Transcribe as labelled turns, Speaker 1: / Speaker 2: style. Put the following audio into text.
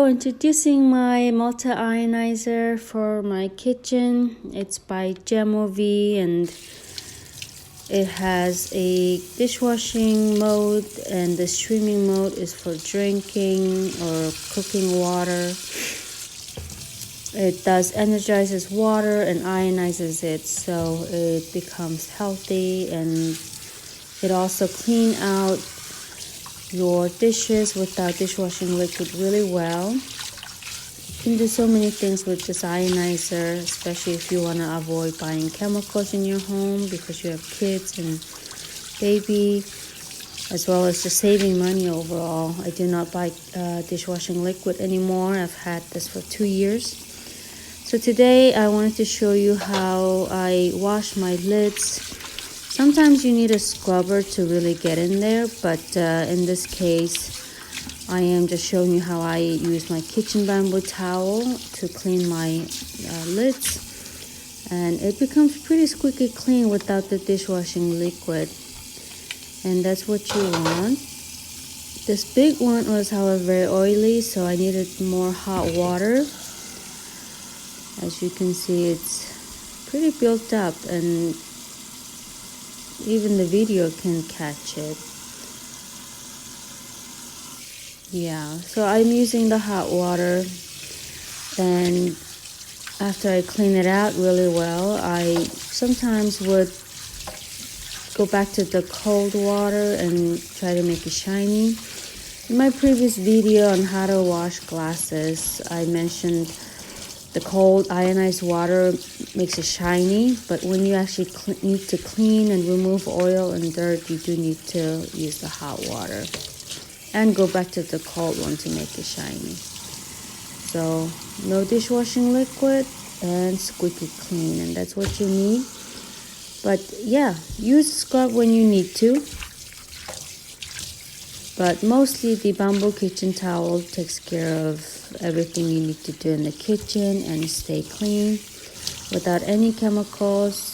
Speaker 1: introducing my multi ionizer for my kitchen. It's by Gemmove and it has a dishwashing mode, and the streaming mode is for drinking or cooking water. It does energizes water and ionizes it, so it becomes healthy, and it also cleans out your dishes without dishwashing liquid really well. You can do so many things with this ionizer, especially if you want to avoid buying chemicals in your home because you have kids and baby, as well as just saving money overall. I do not buy dishwashing liquid anymore. I've had this for 2 years. So today I wanted to show you how I wash my lids. Sometimes you need a scrubber to really get in there, but in this case, I am just showing you how I use my kitchen bamboo towel to clean my lids. And it becomes pretty squeaky clean without the dishwashing liquid. And that's what you want. This big one was, however, very oily, so I needed more hot water. As you can see, it's pretty built up, and even the video can catch it. Yeah, so I'm using the hot water, and after I clean it out really well, I sometimes would go back to the cold water and try to make it shiny. In my previous video on how to wash glasses, I mentioned the cold ionized water makes it shiny, but when you actually need to clean and remove oil and dirt, you do need to use the hot water and go back to the cold one to make it shiny. So no dishwashing liquid and squeaky clean, and that's what you need. But yeah, use scrub when you need to. But mostly the bamboo kitchen towel takes care of everything you need to do in the kitchen and stay clean without any chemicals.